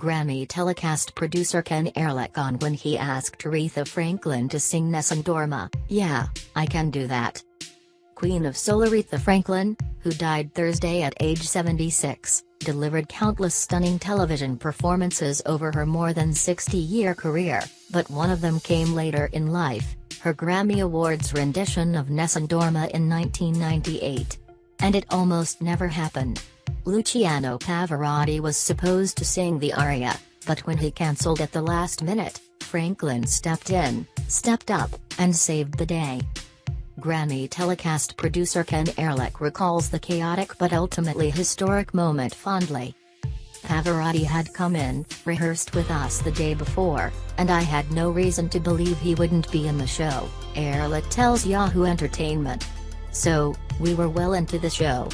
Grammy telecast producer Ken Ehrlich on when he asked Aretha Franklin to sing Nessun Dorma. "Yeah, I can do that." Queen of Soul Aretha Franklin, who died Thursday at age 76, delivered countless stunning television performances over her more than 60-year career, but one of them came later in life, her Grammy Awards rendition of Nessun Dorma in 1998. And it almost never happened. Luciano Pavarotti was supposed to sing the aria, but when he cancelled at the last minute, Franklin stepped up, and saved the day. Grammy telecast producer Ken Ehrlich recalls the chaotic but ultimately historic moment fondly. "Pavarotti had come in, rehearsed with us the day before, and I had no reason to believe he wouldn't be in the show," Ehrlich tells Yahoo Entertainment. "So, we were well into the show.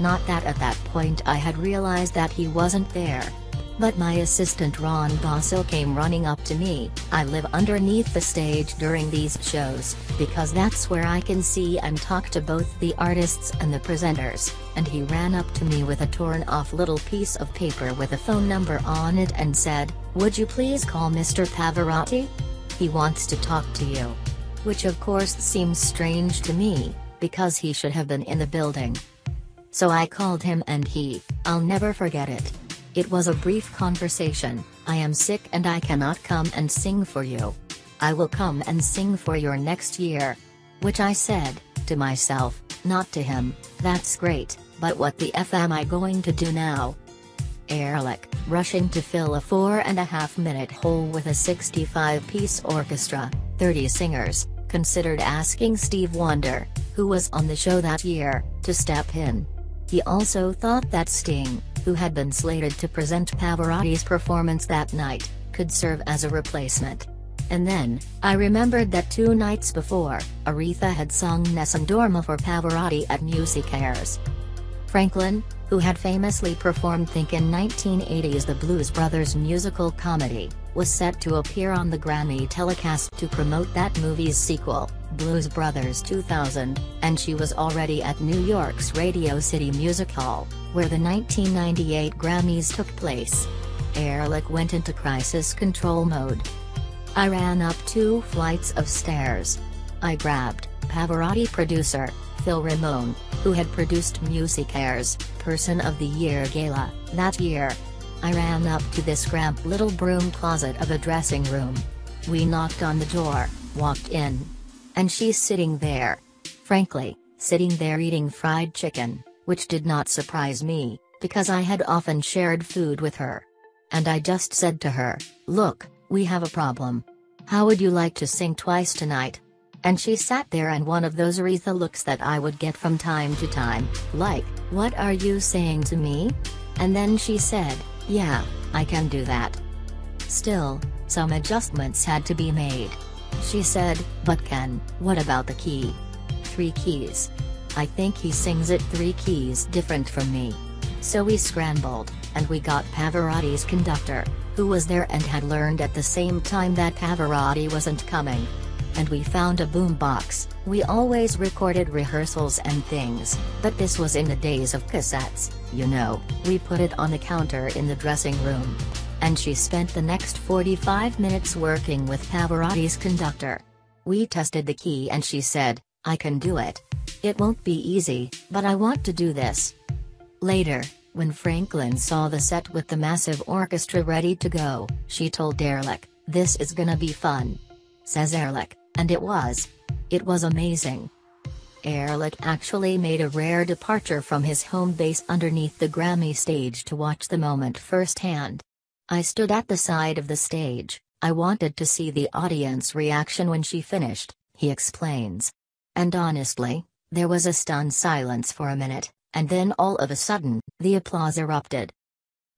Not that at that point I had realized that he wasn't there. But my assistant Ron Basil came running up to me. I live underneath the stage during these shows, because that's where I can see and talk to both the artists and the presenters, and he ran up to me with a torn-off little piece of paper with a phone number on it and said, 'Would you please call Mr. Pavarotti? He wants to talk to you.' Which of course seems strange to me, because he should have been in the building. So I called him and I'll never forget it. It was a brief conversation. 'I am sick and I cannot come and sing for you. I will come and sing for your next year.' Which I said, to myself, not to him, 'That's great, but what the F am I going to do now?'" Ehrlich, rushing to fill a 4.5-minute hole with a 65-piece orchestra, 30 singers, considered asking Steve Wonder, who was on the show that year, to step in. He also thought that Sting, who had been slated to present Pavarotti's performance that night, could serve as a replacement. "And then, I remembered that 2 nights before, Aretha had sung Nessun Dorma for Pavarotti at Musicares." Franklin, who had famously performed Think in 1980's The Blues Brothers musical comedy, was set to appear on the Grammy telecast to promote that movie's sequel, Blues Brothers 2000, and she was already at New York's Radio City Music Hall, where the 1998 Grammys took place. Ehrlich went into crisis control mode. "I ran up 2 flights of stairs. I grabbed Pavarotti producer, Phil Ramone, who had produced Musicares' Person of the Year gala that year. I ran up to this cramped little broom closet of a dressing room. We knocked on the door, walked in. And she's sitting there. Frankly, sitting there eating fried chicken, which did not surprise me, because I had often shared food with her. And I just said to her, 'Look, we have a problem. How would you like to sing twice tonight?' And she sat there, and one of those Aretha looks that I would get from time to time, like, 'What are you saying to me?' And then she said, 'Yeah, I can do that.' Still, some adjustments had to be made. She said, 'But Ken, what about the key? 3 keys. I think he sings it 3 keys different from me.' So we scrambled, and we got Pavarotti's conductor, who was there and had learned at the same time that Pavarotti wasn't coming. And we found a boombox. We always recorded rehearsals and things, but this was in the days of cassettes, you know. We put it on the counter in the dressing room. And she spent the next 45 minutes working with Pavarotti's conductor. We tested the key and she said, 'I can do it. It won't be easy, but I want to do this.'" Later, when Franklin saw the set with the massive orchestra ready to go, she told Ehrlich, "This is gonna be fun." Says Ehrlich, and it was. It was amazing. Ehrlich actually made a rare departure from his home base underneath the Grammy stage to watch the moment firsthand. "I stood at the side of the stage. I wanted to see the audience reaction when she finished," he explains. "And honestly, there was a stunned silence for a minute, and then all of a sudden, the applause erupted."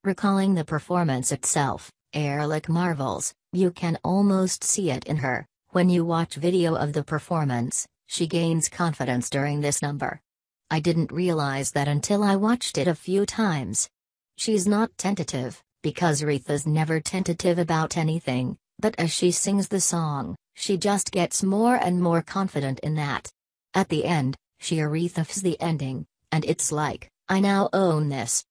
Recalling the performance itself, Ehrlich marvels, "You can almost see it in her. When you watch video of the performance, she gains confidence during this number. I didn't realize that until I watched it a few times. She's not tentative, because Aretha's never tentative about anything, but as she sings the song, she just gets more and more confident in that. At the end, she Arethas the ending, and it's like, I now own this."